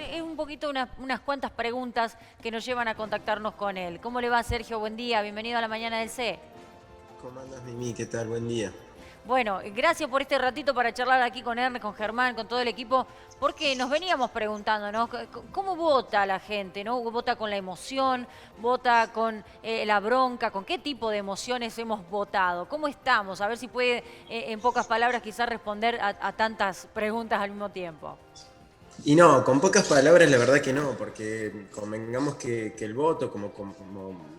es un poquito unas cuantas preguntas que nos llevan a contactarnos con él. ¿Cómo le va, Sergio? Buen día, bienvenido a la mañana del C. ¿Cómo andas, Mimi? ¿Qué tal? Buen día. Bueno, gracias por este ratito para charlar aquí con Ernest, con Germán, con todo el equipo, porque nos veníamos preguntando, ¿no? ¿Cómo vota la gente, ¿no? ¿Vota con la emoción? ¿Vota con la bronca? ¿Con qué tipo de emociones hemos votado? ¿Cómo estamos? A ver si puede, en pocas palabras, quizás responder a tantas preguntas al mismo tiempo. Y no, con pocas palabras la verdad que no, porque convengamos que el voto, como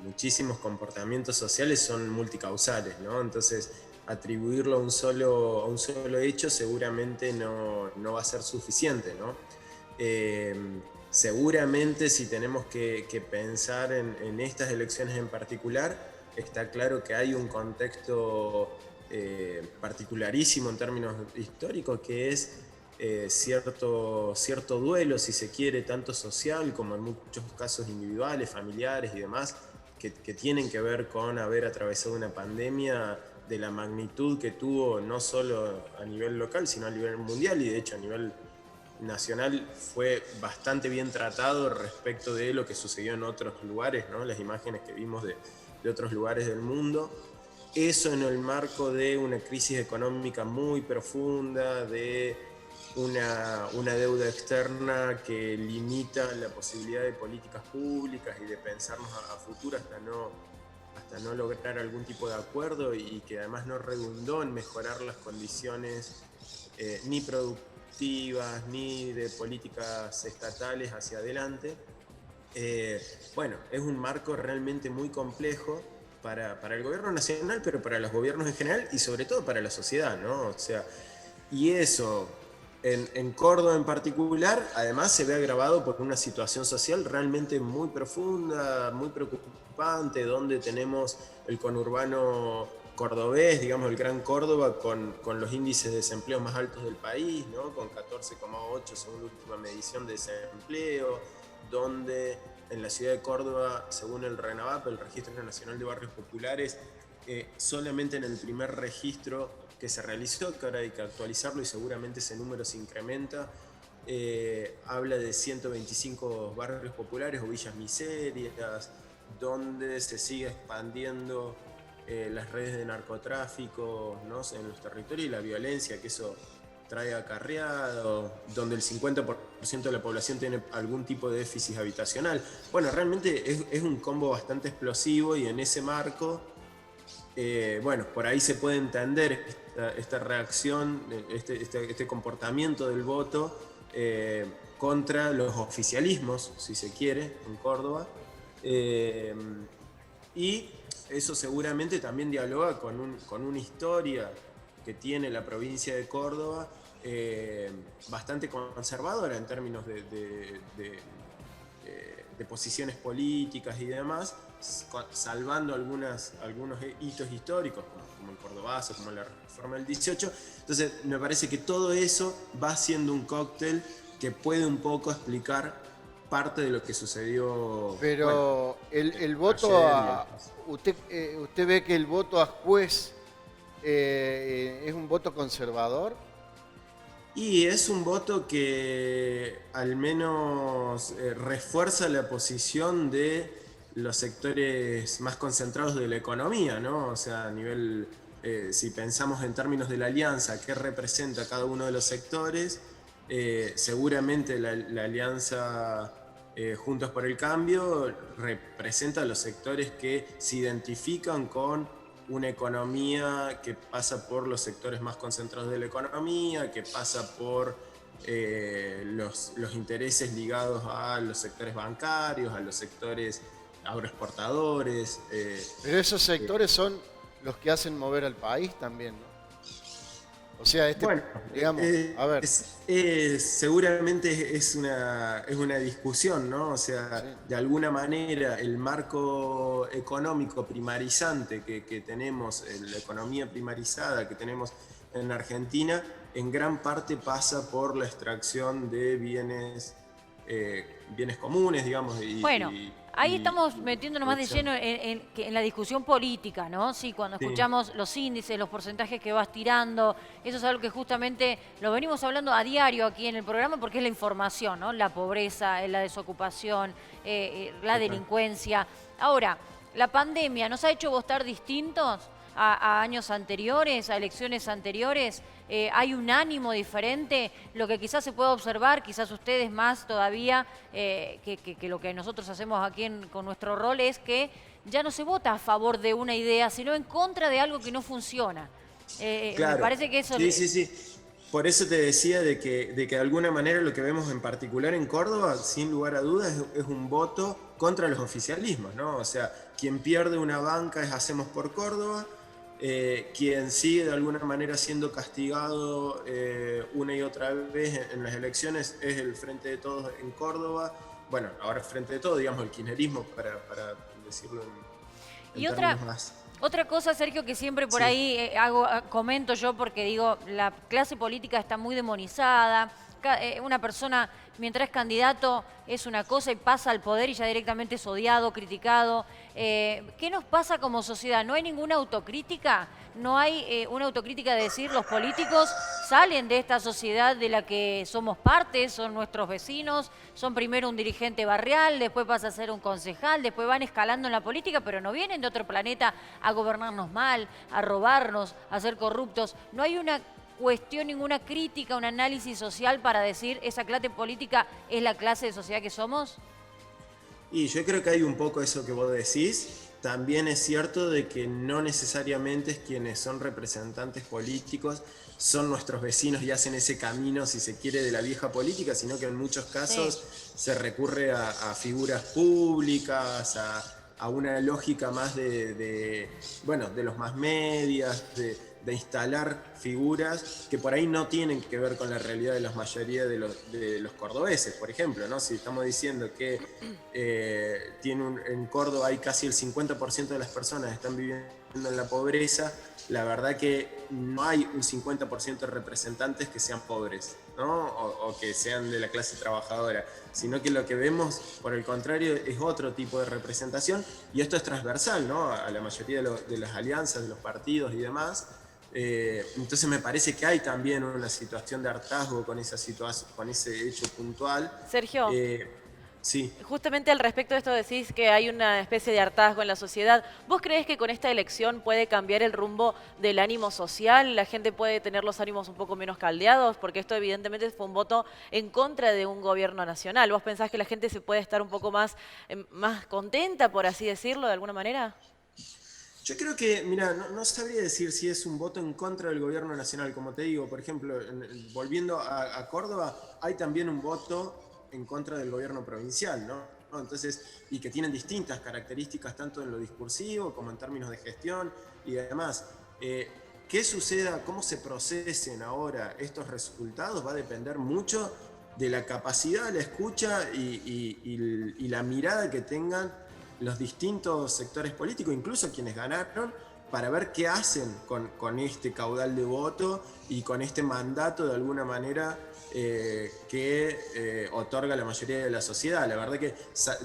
muchísimos comportamientos sociales, son multicausales, ¿no? Entonces, atribuirlo a un solo hecho seguramente no va a ser suficiente, ¿no? Eh, Seguramente si tenemos que pensar en estas elecciones en particular, está claro que hay un contexto particularísimo en términos históricos, que es cierto duelo, si se quiere, tanto social como en muchos casos individuales, familiares y demás, que tienen que ver con haber atravesado una pandemia de la magnitud que tuvo, no solo a nivel local, sino a nivel mundial, y de hecho a nivel nacional fue bastante bien tratado respecto de lo que sucedió en otros lugares, ¿no? Las imágenes que vimos de otros lugares del mundo. Eso en el marco de una crisis económica muy profunda, de una deuda externa que limita la posibilidad de políticas públicas y de pensarnos a futuro hasta no lograr algún tipo de acuerdo, y que además no redundó en mejorar las condiciones ni productivas ni de políticas estatales hacia adelante. Bueno, es un marco realmente muy complejo para el gobierno nacional, pero para los gobiernos en general y sobre todo para la sociedad, ¿no? O sea, y eso en Córdoba en particular, además se ve agravado por una situación social realmente muy profunda, muy preocupante, donde tenemos el conurbano cordobés, digamos el Gran Córdoba, con los índices de desempleo más altos del país, ¿no? Con 14,8 según la última medición de desempleo, donde en la ciudad de Córdoba, según el RENAVAP, el Registro Nacional de Barrios Populares, solamente en el primer registro que se realizó, que ahora hay que actualizarlo y seguramente ese número se incrementa, habla de 125 barrios populares o villas miserias, donde se sigue expandiendo las redes de narcotráfico, ¿no? En los territorios, y la violencia que eso trae acarreado, donde el 50% de la población tiene algún tipo de déficit habitacional. Bueno, realmente es un combo bastante explosivo, y en ese marco, bueno, por ahí se puede entender esta reacción, este comportamiento del voto contra los oficialismos, si se quiere, en Córdoba. Eh, y eso seguramente también dialoga con una historia que tiene la provincia de Córdoba, bastante conservadora en términos de posiciones políticas y demás, salvando algunos hitos históricos, como el Cordobazo, como la reforma del 18. Entonces, me parece que todo eso va siendo un cóctel que puede un poco explicar parte de lo que sucedió, bueno, Pero el voto ayer y el a... ¿Usted ve que el voto a juez es un voto conservador? Y es un voto que al menos refuerza la posición de los sectores más concentrados de la economía, ¿no? O sea, a nivel, si pensamos en términos de la alianza, ¿qué representa cada uno de los sectores? Seguramente la alianza Juntos por el Cambio representa a los sectores que se identifican con una economía que pasa por los sectores más concentrados de la economía, que pasa por los intereses ligados a los sectores bancarios, a los sectores agroexportadores. Pero esos sectores son los que hacen mover al país también, ¿no? O sea, Bueno, digamos, a ver, seguramente es una discusión, ¿no? O sí. sea, de alguna manera el marco económico primarizante que tenemos, la economía primarizada que tenemos en Argentina, en gran parte pasa por la extracción de bienes comunes, digamos, Bueno, Ahí estamos metiéndonos más de elección. lleno en la discusión política, ¿no? Sí, cuando Sí, escuchamos los índices, los porcentajes que vas tirando, eso es algo que justamente lo venimos hablando a diario aquí en el programa porque es la información, ¿no? La pobreza, la desocupación, la total. delincuencia. Ahora, la pandemia nos ha hecho votar distintos a años anteriores, a elecciones anteriores. Hay un ánimo diferente, lo que quizás se puede observar, quizás ustedes más todavía que lo que nosotros hacemos aquí con nuestro rol, es que ya no se vota a favor de una idea, sino en contra de algo que no funciona. Me Claro, parece que eso... sí, sí, sí. Por eso te decía de que de alguna manera lo que vemos en particular en Córdoba, sin lugar a dudas, es un voto contra los oficialismos, ¿no? O sea, quien pierde una banca es Hacemos por Córdoba, quien sigue de alguna manera siendo castigado una y otra vez en las elecciones es el Frente de Todos en Córdoba. Bueno, ahora Frente de Todos, digamos, el kirchnerismo, para decirlo en Y otra, términos más... otra cosa, Sergio, que siempre por Sí, ahí comento yo porque digo, la clase política está muy demonizada. Una persona, mientras es candidato, es una cosa y pasa al poder y ya directamente es odiado, criticado. ¿Qué nos pasa como sociedad? ¿No hay ninguna autocrítica? ¿No hay una autocrítica de decir los políticos salen de esta sociedad de la que somos parte, son nuestros vecinos, son primero un dirigente barrial, después pasa a ser un concejal, después van escalando en la política, pero no vienen de otro planeta a gobernarnos mal, a robarnos, a ser corruptos? ¿No hay una cuestión, ninguna crítica, un análisis social para decir esa clase política es la clase de sociedad que somos? y yo creo que hay un poco eso que vos decís. También es cierto de que no necesariamente es quienes son representantes políticos son nuestros vecinos y hacen ese camino, si se quiere, de la vieja política, sino que en muchos Sí, casos se recurre a figuras públicas, a una lógica más bueno, de los más medias, de instalar figuras que por ahí no tienen que ver con la realidad de la mayoría de los cordobeses, por ejemplo, ¿no? Si estamos diciendo que en Córdoba hay casi el 50% de las personas que están viviendo en la pobreza, la verdad que no hay un 50% de representantes que sean pobres, ¿no? O que sean de la clase trabajadora, sino que lo que vemos, por el contrario, es otro tipo de representación, y esto es transversal, ¿no? A la mayoría de las alianzas, de los partidos y demás. Entonces me parece que hay también una situación de hartazgo con esa situación, con ese hecho puntual. Sergio, Eh, sí. justamente al respecto de esto decís que hay una especie de hartazgo en la sociedad. ¿Vos creés que con esta elección puede cambiar el rumbo del ánimo social? ¿La gente puede tener los ánimos un poco menos caldeados? Porque esto evidentemente fue un voto en contra de un gobierno nacional. ¿Vos pensás que la gente se puede estar un poco más contenta, por así decirlo, de alguna manera? Yo creo que, mira, no sabría decir si es un voto en contra del gobierno nacional. Como te digo, por ejemplo, volviendo a Córdoba, hay también un voto en contra del gobierno provincial, ¿no? Entonces, y que tienen distintas características, tanto en lo discursivo como en términos de gestión y demás. ¿Qué suceda, cómo se procesen ahora estos resultados? Va a depender mucho de la capacidad, la escucha y la mirada que tengan los distintos sectores políticos, incluso quienes ganaron, para ver qué hacen con este caudal de voto y con este mandato de alguna manera que otorga la mayoría de la sociedad. La verdad que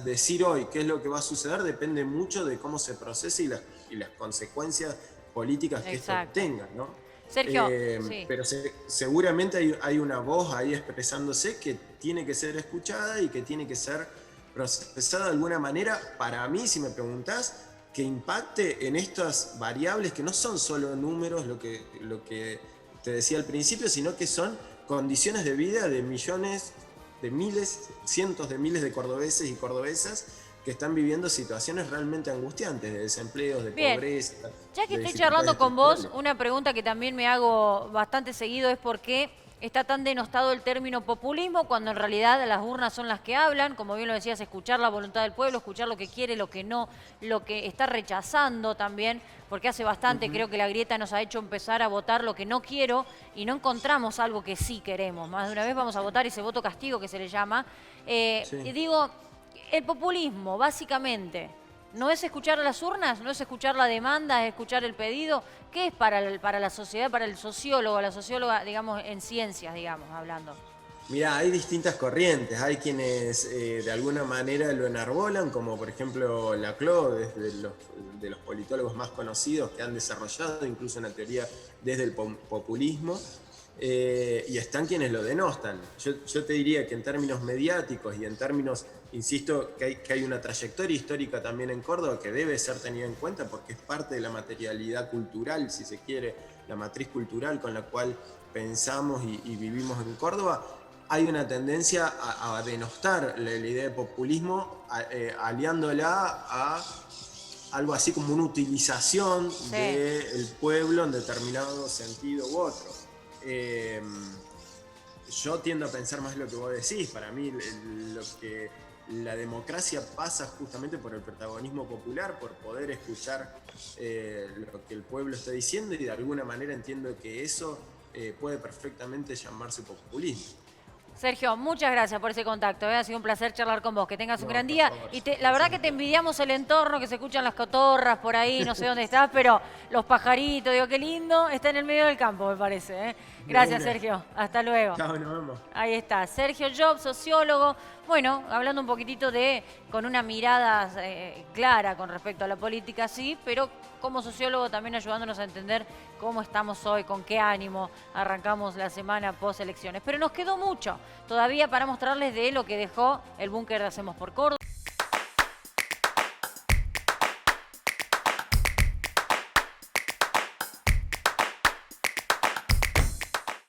decir hoy qué es lo que va a suceder depende mucho de cómo se procese y las consecuencias políticas que esto exacto. tenga, ¿no? Sergio, sí. Pero seguramente hay una voz ahí expresándose que tiene que ser escuchada y que tiene que ser procesada de alguna manera, para mí, si me preguntás, que impacte en estas variables que no son solo números, lo que te decía al principio, sino que son condiciones de vida de millones, de miles, cientos de miles de cordobeses y cordobesas que están viviendo situaciones realmente angustiantes, de desempleo, de Bien, pobreza, ya que de estoy dificultades charlando con vos, estructurales. una pregunta que también me hago bastante seguido es por qué está tan denostado el término populismo cuando en realidad las urnas son las que hablan, como bien lo decías, escuchar la voluntad del pueblo, escuchar lo que quiere, lo que no, lo que está rechazando también, porque hace bastante creo que la grieta nos ha hecho empezar a votar lo que no quiero y no encontramos algo que sí queremos. Más de una vez vamos a votar ese voto castigo que se le llama. Y Sí. digo, el populismo, básicamente, ¿no es escuchar a las urnas? ¿No es escuchar la demanda? ¿Es escuchar el pedido? ¿Qué es para la sociedad, para el sociólogo, la socióloga, digamos, en ciencias, digamos, hablando? Mirá, hay distintas corrientes. Hay quienes de alguna manera lo enarbolan, como por ejemplo Laclau, de los politólogos más conocidos que han desarrollado incluso una teoría desde el populismo, y están quienes lo denostan. Yo te diría que en términos mediáticos y en términos, insisto, que hay una trayectoria histórica también en Córdoba que debe ser tenida en cuenta porque es parte de la materialidad cultural, si se quiere, la matriz cultural con la cual pensamos y vivimos en Córdoba. Hay una tendencia a denostar la idea de populismo, aliándola a algo así como una utilización del pueblo en determinado sentido u otro. Yo tiendo a pensar más lo que vos decís. Para mí la democracia pasa justamente por el protagonismo popular, por poder escuchar lo que el pueblo está diciendo, y de alguna manera entiendo que eso puede perfectamente llamarse populismo. Sergio, muchas gracias por ese contacto. Ha sido un placer charlar con vos. Que tengas un gran por día. favor. Y la verdad que te envidiamos el entorno, que se escuchan las cotorras por ahí, no sé dónde estás, pero los pajaritos, digo, qué lindo. Está en el medio del campo, me parece. Gracias, Sergio. Hasta luego. Chao, nos vemos. Ahí está, Sergio Job, sociólogo. Bueno, hablando un poquitito con una mirada clara con respecto a la política, sí, pero como sociólogo también ayudándonos a entender cómo estamos hoy, con qué ánimo arrancamos la semana post elecciones. Pero nos quedó mucho todavía para mostrarles de lo que dejó el búnker de Hacemos por Córdoba.